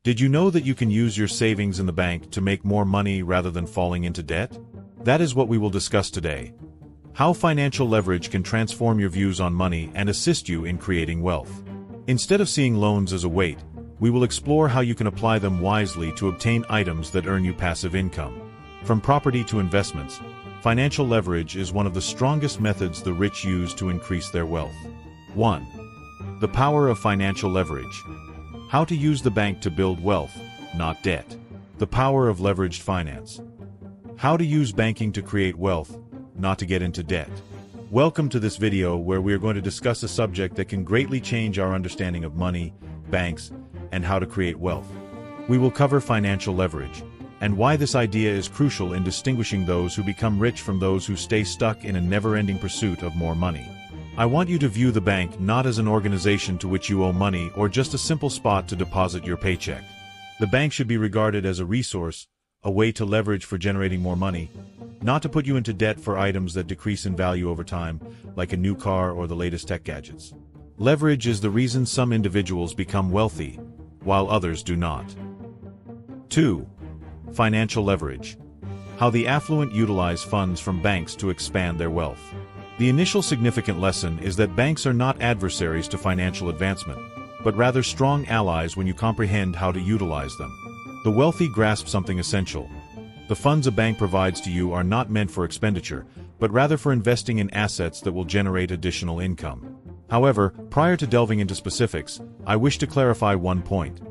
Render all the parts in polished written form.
Did you know that you can use your savings in the bank to make more money rather than falling into debt? That is what we will discuss today. How financial leverage can transform your views on money and assist you in creating wealth. Instead of seeing loans as a weight, we will explore how you can apply them wisely to obtain items that earn you passive income. From property to investments, financial leverage is one of the strongest methods the rich use to increase their wealth. 1. The power of financial leverage. How to use the bank to build wealth, not debt. The power of leveraged finance. How to use banking to create wealth, not to get into debt. Welcome to this video where we are going to discuss a subject that can greatly change our understanding of money, banks, and how to create wealth. We will cover financial leverage, and why this idea is crucial in distinguishing those who become rich from those who stay stuck in a never-ending pursuit of more money. I want you to view the bank not as an organization to which you owe money or just a simple spot to deposit your paycheck. The bank should be regarded as a resource, a way to leverage for generating more money, not to put you into debt for items that decrease in value over time, like a new car or the latest tech gadgets. Leverage is the reason some individuals become wealthy, while others do not. 2. Financial leverage. How the affluent utilize funds from banks to expand their wealth. The initial significant lesson is that banks are not adversaries to financial advancement, but rather strong allies when you comprehend how to utilize them. The wealthy grasp something essential. The funds a bank provides to you are not meant for expenditure, but rather for investing in assets that will generate additional income. However, prior to delving into specifics, I wish to clarify one point.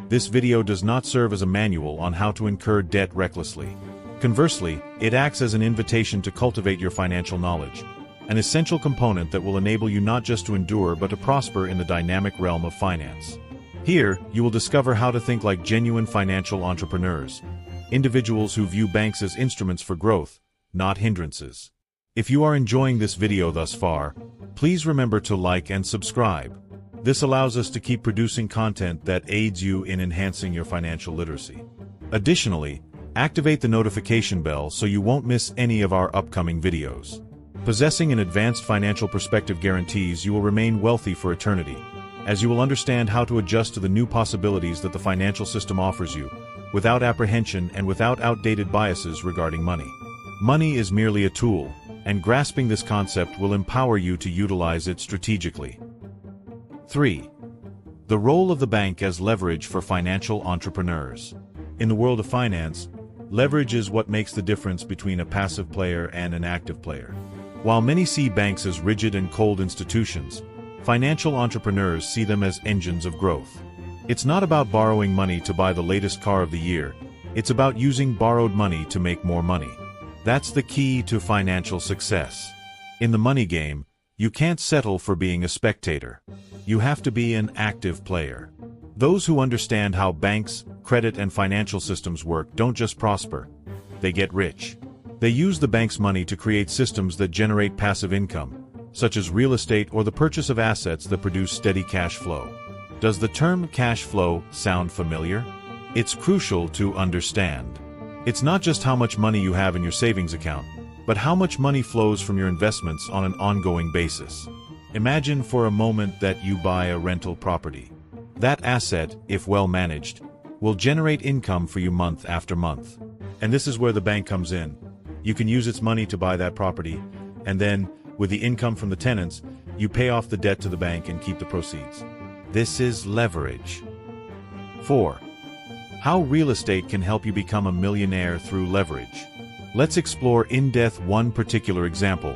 This video does not serve as a manual on how to incur debt recklessly. Conversely, it acts as an invitation to cultivate your financial knowledge, an essential component that will enable you not just to endure but to prosper in the dynamic realm of finance. Here, you will discover how to think like genuine financial entrepreneurs, individuals who view banks as instruments for growth, not hindrances. If you are enjoying this video thus far, please remember to like and subscribe. This allows us to keep producing content that aids you in enhancing your financial literacy. Additionally, activate the notification bell so you won't miss any of our upcoming videos. Possessing an advanced financial perspective guarantees you will remain wealthy for eternity, as you will understand how to adjust to the new possibilities that the financial system offers you, without apprehension and without outdated biases regarding money. Money is merely a tool, and grasping this concept will empower you to utilize it strategically. 3. The role of the bank as leverage for financial entrepreneurs. In the world of finance, leverage is what makes the difference between a passive player and an active player. While many see banks as rigid and cold institutions, financial entrepreneurs see them as engines of growth. It's not about borrowing money to buy the latest car of the year, it's about using borrowed money to make more money. That's the key to financial success. In the money game, you can't settle for being a spectator. You have to be an active player. Those who understand how banks, credit, and financial systems work don't just prosper, they get rich. They use the bank's money to create systems that generate passive income, such as real estate or the purchase of assets that produce steady cash flow. Does the term cash flow sound familiar? It's crucial to understand. It's not just how much money you have in your savings account, but how much money flows from your investments on an ongoing basis. Imagine for a moment that you buy a rental property. That asset, if well managed, will generate income for you month after month. And this is where the bank comes in. You can use its money to buy that property, and then, with the income from the tenants, you pay off the debt to the bank and keep the proceeds. This is leverage. 4. How real estate can help you become a millionaire through leverage. Let's explore in depth one particular example: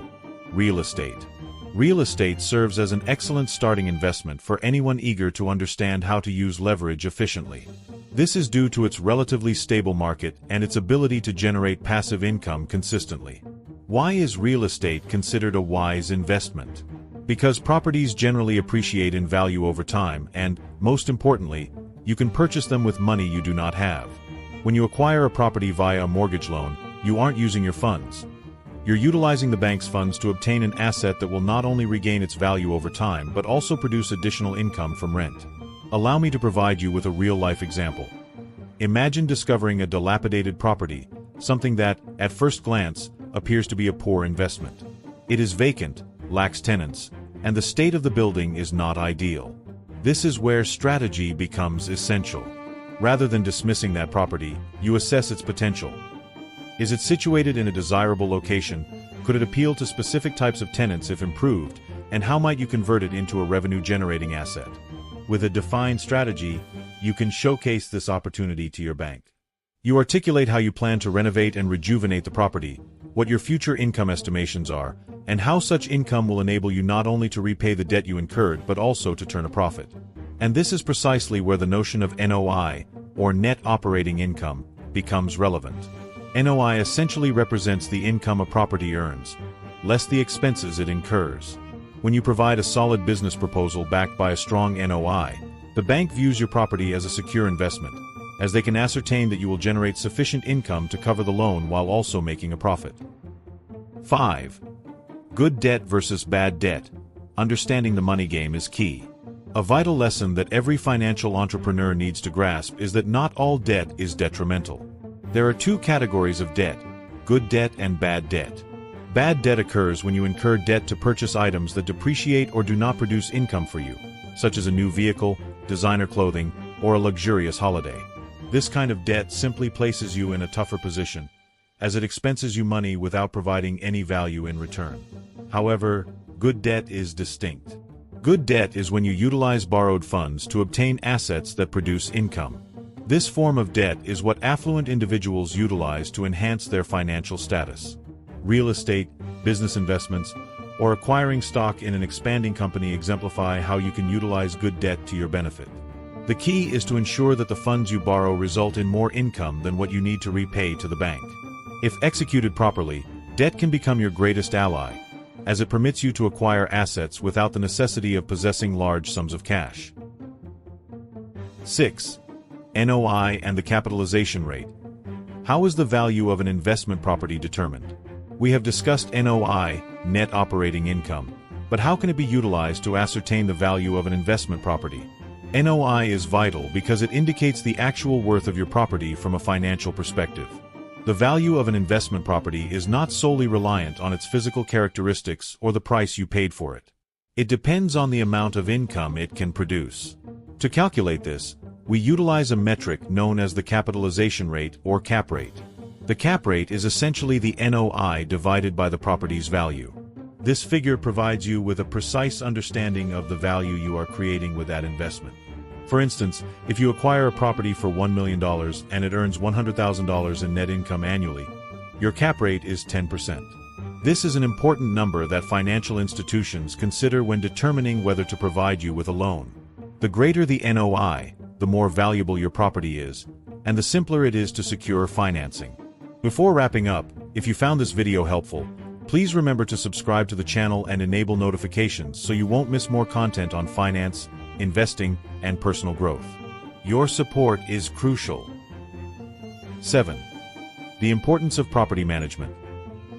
real estate. Real estate serves as an excellent starting investment for anyone eager to understand how to use leverage efficiently. This is due to its relatively stable market and its ability to generate passive income consistently. Why is real estate considered a wise investment? Because properties generally appreciate in value over time and, most importantly, you can purchase them with money you do not have. When you acquire a property via a mortgage loan, you aren't using your funds. You're utilizing the bank's funds to obtain an asset that will not only regain its value over time but also produce additional income from rent. Allow me to provide you with a real-life example. Imagine discovering a dilapidated property, something that, at first glance, appears to be a poor investment. It is vacant, lacks tenants, and the state of the building is not ideal. This is where strategy becomes essential. Rather than dismissing that property, you assess its potential. Is it situated in a desirable location? Could it appeal to specific types of tenants if improved? And how might you convert it into a revenue-generating asset? With a defined strategy, you can showcase this opportunity to your bank. You articulate how you plan to renovate and rejuvenate the property, what your future income estimations are, and how such income will enable you not only to repay the debt you incurred but also to turn a profit. And this is precisely where the notion of NOI, or net operating income, becomes relevant. NOI essentially represents the income a property earns, less the expenses it incurs. When you provide a solid business proposal backed by a strong NOI, the bank views your property as a secure investment, as they can ascertain that you will generate sufficient income to cover the loan while also making a profit. 5. Good debt versus bad debt. Understanding the money game is key. A vital lesson that every financial entrepreneur needs to grasp is that not all debt is detrimental. There are two categories of debt: good debt and bad debt. Bad debt occurs when you incur debt to purchase items that depreciate or do not produce income for you, such as a new vehicle, designer clothing, or a luxurious holiday. This kind of debt simply places you in a tougher position, as it expenses you money without providing any value in return. However, good debt is distinct. Good debt is when you utilize borrowed funds to obtain assets that produce income. This form of debt is what affluent individuals utilize to enhance their financial status. Real estate, business investments, or acquiring stock in an expanding company exemplify how you can utilize good debt to your benefit. The key is to ensure that the funds you borrow result in more income than what you need to repay to the bank. If executed properly, debt can become your greatest ally, as it permits you to acquire assets without the necessity of possessing large sums of cash. 6. NOI and the capitalization rate. How is the value of an investment property determined? We have discussed NOI, net operating income, but how can it be utilized to ascertain the value of an investment property? NOI is vital because it indicates the actual worth of your property from a financial perspective. The value of an investment property is not solely reliant on its physical characteristics or the price you paid for it. It depends on the amount of income it can produce. To calculate this, we utilize a metric known as the capitalization rate or cap rate. The cap rate is essentially the NOI divided by the property's value. This figure provides you with a precise understanding of the value you are creating with that investment. For instance, if you acquire a property for $1 million and it earns $100,000 in net income annually, your cap rate is 10%. This is an important number that financial institutions consider when determining whether to provide you with a loan. The greater the NOI, the more valuable your property is, and the simpler it is to secure financing. Before wrapping up, if you found this video helpful, please remember to subscribe to the channel and enable notifications so you won't miss more content on finance, investing, and personal growth. Your support is crucial. 7. The importance of property management.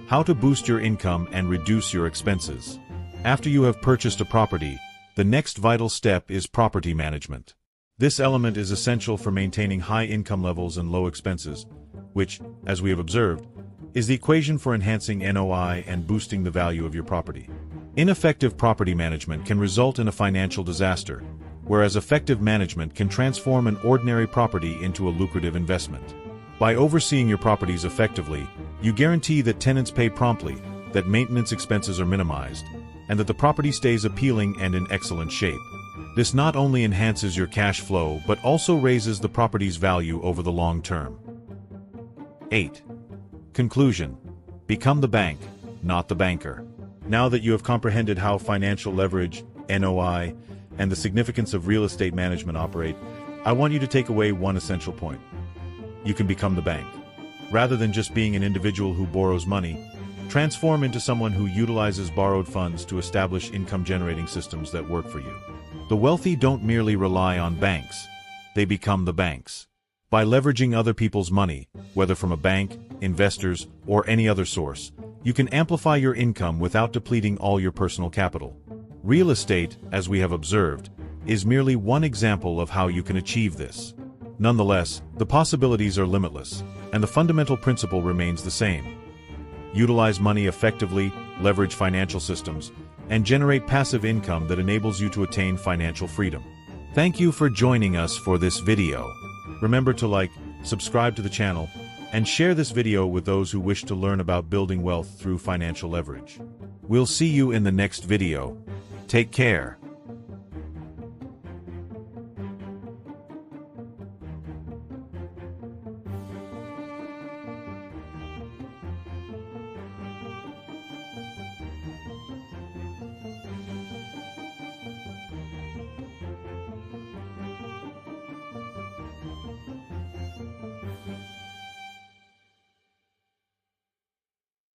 How to boost your income and reduce your expenses. After you have purchased a property, the next vital step is property management. This element is essential for maintaining high income levels and low expenses, which, as we have observed, is the equation for enhancing NOI and boosting the value of your property. Ineffective property management can result in a financial disaster, whereas effective management can transform an ordinary property into a lucrative investment. By overseeing your properties effectively, you guarantee that tenants pay promptly, that maintenance expenses are minimized, and that the property stays appealing and in excellent shape. This not only enhances your cash flow but also raises the property's value over the long term. 8. Conclusion. Become the bank, not the banker. Now that you have comprehended how financial leverage, NOI, and the significance of real estate management operate, I want you to take away one essential point. You can become the bank. Rather than just being an individual who borrows money, transform into someone who utilizes borrowed funds to establish income-generating systems that work for you. The wealthy don't merely rely on banks, they become the banks. By leveraging other people's money, whether from a bank, investors, or any other source, you can amplify your income without depleting all your personal capital. Real estate, as we have observed, is merely one example of how you can achieve this. Nonetheless, the possibilities are limitless, and the fundamental principle remains the same. Utilize money effectively, leverage financial systems, and generate passive income that enables you to attain financial freedom. Thank you for joining us for this video. Remember to like, subscribe to the channel, and share this video with those who wish to learn about building wealth through financial leverage. We'll see you in the next video. Take care.